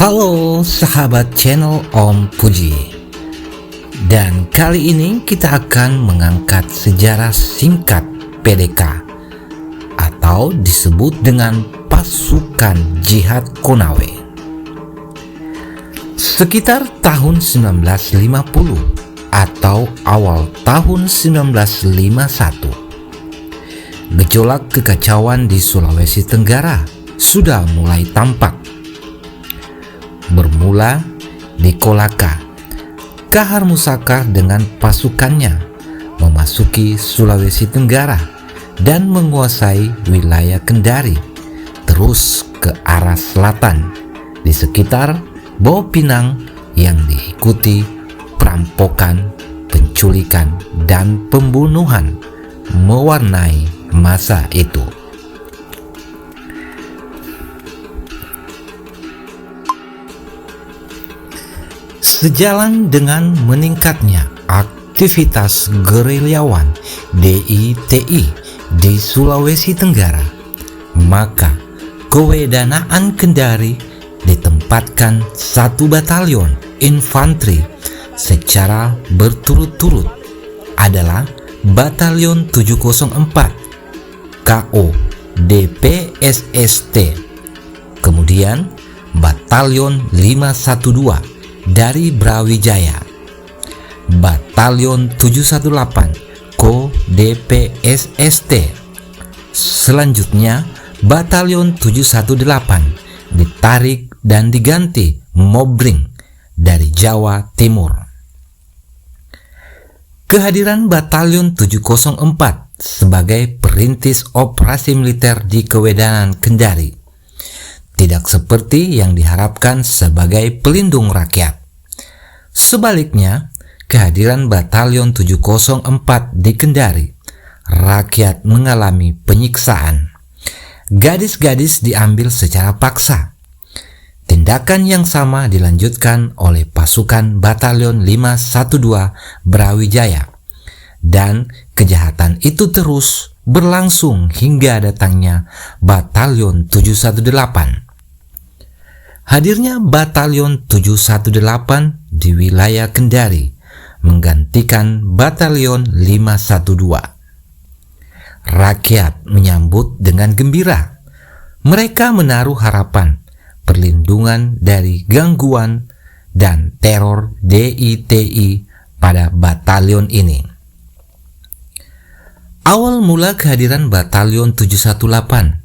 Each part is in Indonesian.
Halo sahabat channel Om Puji. Dan kali ini kita akan mengangkat sejarah singkat PDK atau disebut dengan Pasukan Jihad Konawe. Sekitar tahun 1950 atau awal tahun 1951, gejolak kekacauan di Sulawesi Tenggara sudah mulai tampak. Bermula di Kolaka, Kahar Musaka dengan pasukannya memasuki Sulawesi Tenggara dan menguasai wilayah Kendari, terus ke arah selatan di sekitar Bau Pinang yang diikuti perampokan, penculikan, dan pembunuhan mewarnai masa itu. Sejalan dengan meningkatnya aktivitas gerilyawan DITI di Sulawesi Tenggara, maka Kewedanaan Kendari ditempatkan 1 batalion infanteri secara berturut-turut adalah Batalion 704 KO DPSST, kemudian Batalion 512 dari Brawijaya, Batalion 718 KO DPSST, selanjutnya Batalion 718 ditarik dan diganti Mobring dari Jawa Timur. Kehadiran Batalion 704 sebagai perintis operasi militer di Kewedanaan Kendari tidak seperti yang diharapkan sebagai pelindung rakyat. Sebaliknya, kehadiran Batalion 704 di Kendari, rakyat mengalami penyiksaan. Gadis-gadis diambil secara paksa. Tindakan yang sama dilanjutkan oleh pasukan Batalion 512 Brawijaya, dan kejahatan itu terus berlangsung hingga datangnya Batalion 718. Hadirnya Batalion 718 di wilayah Kendari menggantikan Batalion 512. Rakyat menyambut dengan gembira. Mereka menaruh harapan perlindungan dari gangguan dan teror DITI pada batalion ini. Awal mula kehadiran Batalion 718,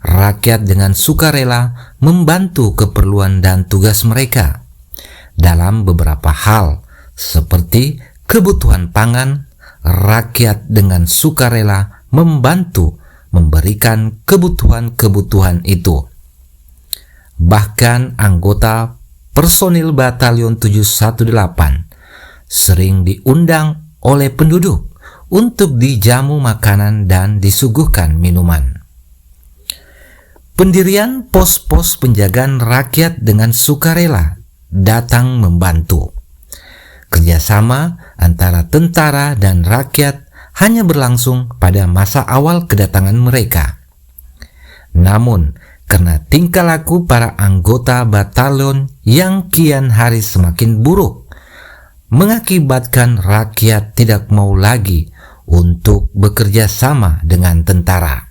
rakyat dengan sukarela membantu keperluan dan tugas mereka dalam beberapa hal seperti kebutuhan pangan. Rakyat dengan sukarela membantu memberikan kebutuhan-kebutuhan itu. Bahkan anggota personil Batalion 718 sering diundang oleh penduduk untuk dijamu makanan dan disuguhkan minuman. Pendirian pos-pos penjagaan rakyat dengan sukarela datang membantu. Kerjasama antara tentara dan rakyat hanya berlangsung pada masa awal kedatangan mereka. Namun, karena tingkah laku para anggota batalion yang kian hari semakin buruk, mengakibatkan rakyat tidak mau lagi untuk bekerja sama dengan tentara.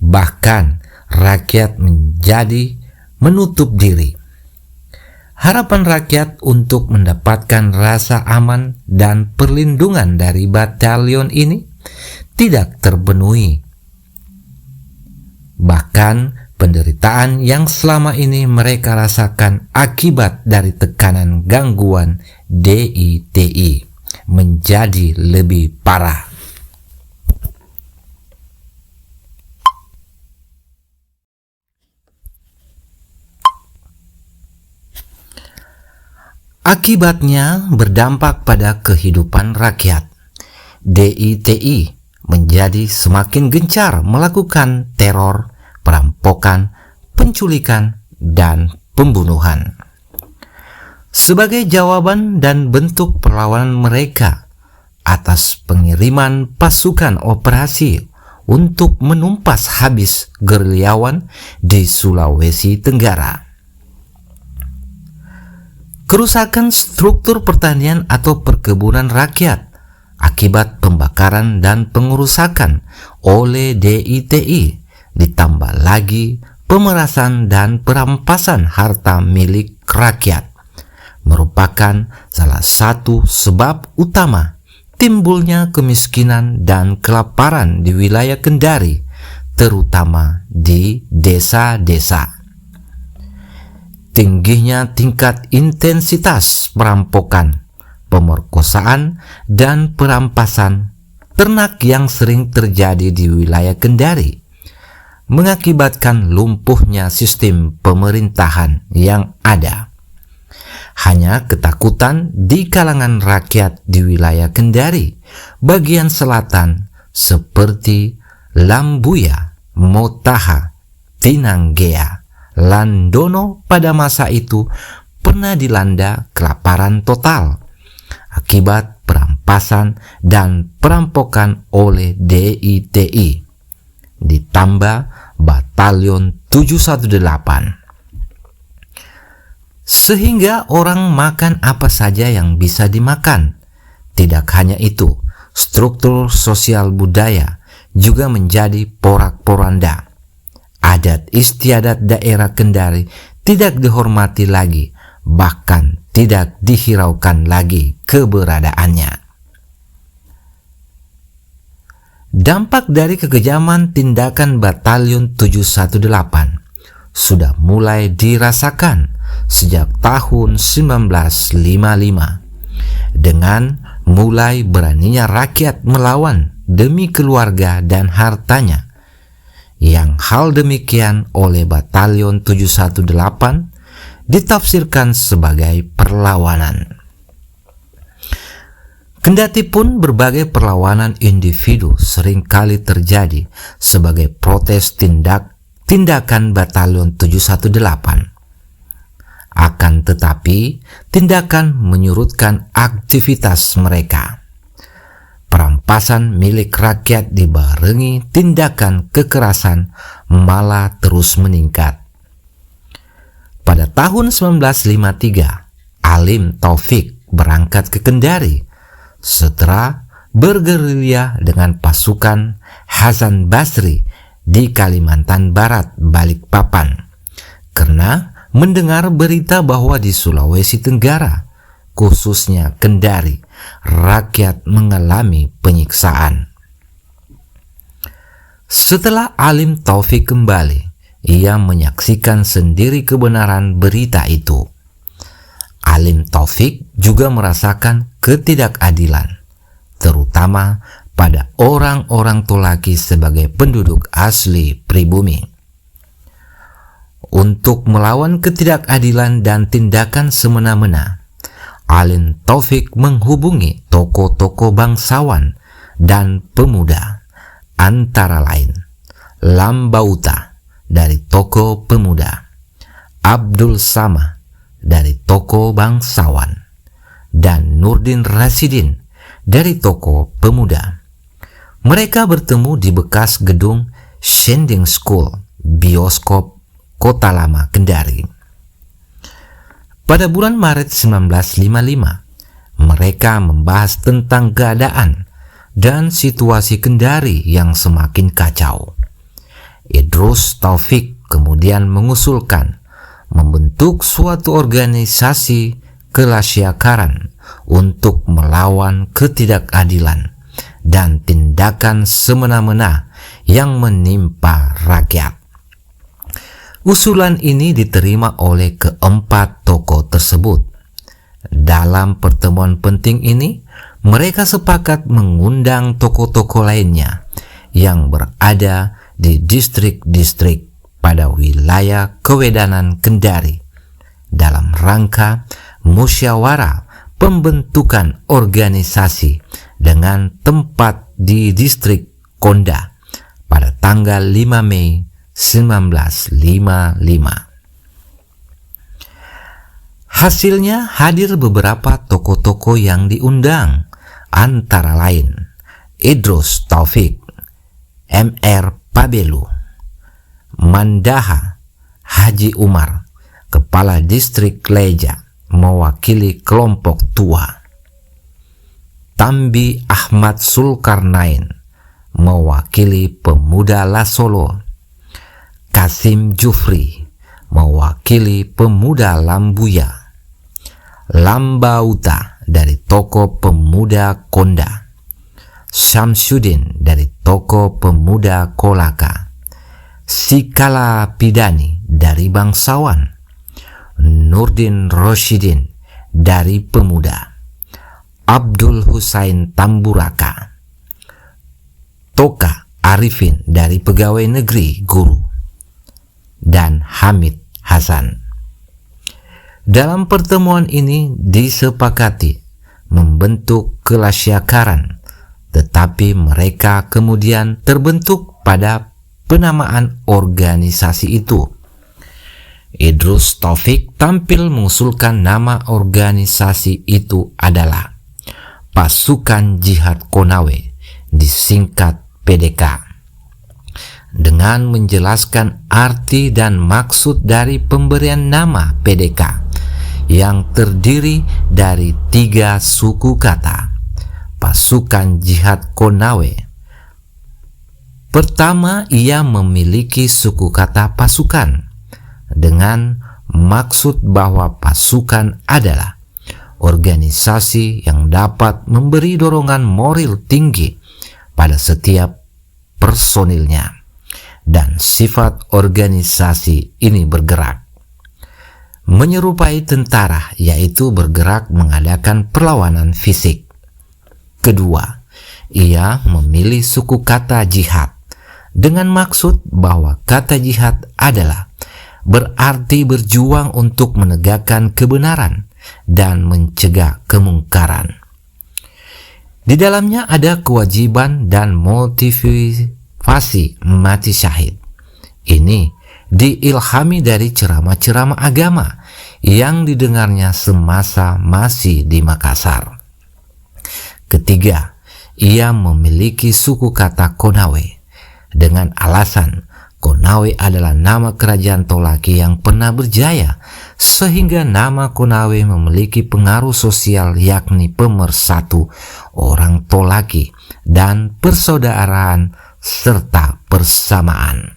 Bahkan, rakyat menjadi menutup diri. Harapan rakyat untuk mendapatkan rasa aman dan perlindungan dari batalion ini tidak terpenuhi. Bahkan penderitaan yang selama ini mereka rasakan akibat dari tekanan gangguan DITI menjadi lebih parah. Akibatnya berdampak pada kehidupan rakyat. DITI menjadi semakin gencar melakukan teror, perampokan, penculikan, dan pembunuhan. Sebagai jawaban dan bentuk perlawanan mereka atas pengiriman pasukan operasi untuk menumpas habis gerilyawan di Sulawesi Tenggara. Kerusakan struktur pertanian atau perkebunan rakyat akibat pembakaran dan pengerusakan oleh DITI, ditambah lagi pemerasan dan perampasan harta milik rakyat, merupakan salah satu sebab utama timbulnya kemiskinan dan kelaparan di wilayah Kendari, terutama di desa-desa. Tingginya tingkat intensitas perampokan, pemerkosaan, dan perampasan ternak yang sering terjadi di wilayah Kendari mengakibatkan lumpuhnya sistem pemerintahan yang ada. Hanya ketakutan di kalangan rakyat di wilayah Kendari bagian selatan seperti Lambuya, Motaha, Tinanggea, Landono pada masa itu pernah dilanda kelaparan total akibat perampasan dan perampokan oleh DITI, ditambah Batalion 718. Sehingga orang makan apa saja yang bisa dimakan. Tidak hanya itu, struktur sosial budaya juga menjadi porak-poranda. Adat istiadat daerah Kendari tidak dihormati lagi, bahkan tidak dihiraukan lagi keberadaannya. Dampak dari kekejaman tindakan Batalion 718 sudah mulai dirasakan sejak tahun 1955 dengan mulai beraninya rakyat melawan demi keluarga dan hartanya, yang hal demikian oleh Batalion 718 ditafsirkan sebagai perlawanan. Kendati pun berbagai perlawanan individu seringkali terjadi sebagai protes tindakan Batalion 718. Akan tetapi, tindakan menyurutkan aktivitas mereka. Perampasan milik rakyat dibarengi tindakan kekerasan malah terus meningkat. Pada tahun 1953, Alim Taufik berangkat ke Kendari setelah bergerilya dengan pasukan Hasan Basri di Kalimantan Barat, Balikpapan, karena mendengar berita bahwa di Sulawesi Tenggara, khususnya Kendari, rakyat mengalami penyiksaan. Setelah Alim Taufik kembali, ia menyaksikan sendiri kebenaran berita itu. Alim Taufik juga merasakan ketidakadilan, terutama pada orang-orang Tolaki sebagai penduduk asli pribumi. Untuk melawan ketidakadilan dan tindakan semena-mena, Alim Taufik menghubungi tokoh-tokoh bangsawan dan pemuda, antara lain Lambauta dari tokoh pemuda, Abdul Samad dari tokoh bangsawan, dan Nurdin Rasidin dari tokoh pemuda. Mereka bertemu di bekas gedung Shending School, bioskop Kota Lama Kendari. Pada bulan Maret 1955, mereka membahas tentang keadaan dan situasi Kendari yang semakin kacau. Idrus Taufik kemudian mengusulkan membentuk suatu organisasi kelasyaakaran untuk melawan ketidakadilan dan tindakan semena-mena yang menimpa rakyat. Usulan ini diterima oleh keempat tokoh tersebut. Dalam pertemuan penting ini, mereka sepakat mengundang tokoh-tokoh lainnya yang berada di distrik-distrik pada wilayah kewedanan Kendari dalam rangka musyawarah pembentukan organisasi dengan tempat di distrik Konda pada tanggal 5 Mei 1955. Hasilnya hadir beberapa tokoh-tokoh yang diundang, antara lain Idrus Taufik, M.R. Pabelu, Mandaha Haji Umar, Kepala Distrik Leja, mewakili kelompok tua. Tambi Ahmad Zulkarnain mewakili pemuda Lasolo. Kasim Jufri mewakili pemuda Lambuya. Lambauta dari tokoh pemuda Konda. Syamsuddin dari tokoh pemuda Kolaka. Sikala Pidani dari bangsawan. Nurdin Roshidin dari pemuda. Abdul Husain Tamburaka. Toka Arifin dari pegawai negeri guru. Dan Hamid Hasan. Dalam pertemuan ini disepakati membentuk kelasyakaran, tetapi mereka kemudian terbentuk pada penamaan organisasi itu. Idrus Taufik tampil mengusulkan nama organisasi itu adalah Pasukan Jihad Konawe, disingkat PDK. Dengan menjelaskan arti dan maksud dari pemberian nama PDK yang terdiri dari 3 suku kata. Pasukan Jihad Konawe. Pertama, ia memiliki suku kata pasukan dengan maksud bahwa pasukan adalah organisasi yang dapat memberi dorongan moral tinggi pada setiap personilnya. Dan sifat organisasi ini bergerak menyerupai tentara, yaitu bergerak mengadakan perlawanan fisik. Kedua, ia memilih suku kata jihad dengan maksud bahwa kata jihad adalah berarti berjuang untuk menegakkan kebenaran dan mencegah kemungkaran. Di dalamnya ada kewajiban dan motivasi mati syahid. Ini diilhami dari ceramah-ceramah agama yang didengarnya semasa masih di Makassar. Ketiga, ia memiliki suku kata Konawe dengan alasan Konawe adalah nama kerajaan Tolaki yang pernah berjaya, sehingga nama Konawe memiliki pengaruh sosial, yakni pemersatu orang Tolaki dan persaudaraan serta persamaan,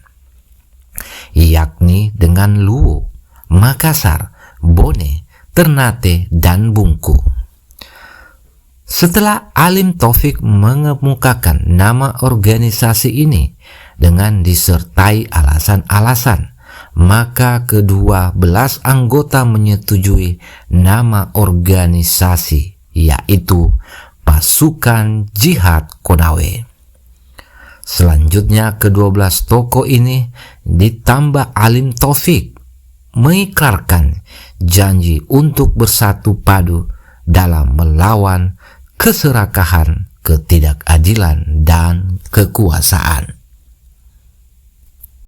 yakni dengan Luwu, Makassar, Bone, Ternate, dan Bungku. Setelah Alim Taufik mengemukakan nama organisasi ini dengan disertai alasan-alasan, maka ke-12 anggota menyetujui nama organisasi, yaitu Pasukan Jihad Konawe. Selanjutnya ke-12 tokoh ini ditambah Alim Taufik mengikrarkan janji untuk bersatu padu dalam melawan keserakahan, ketidakadilan, dan kekuasaan.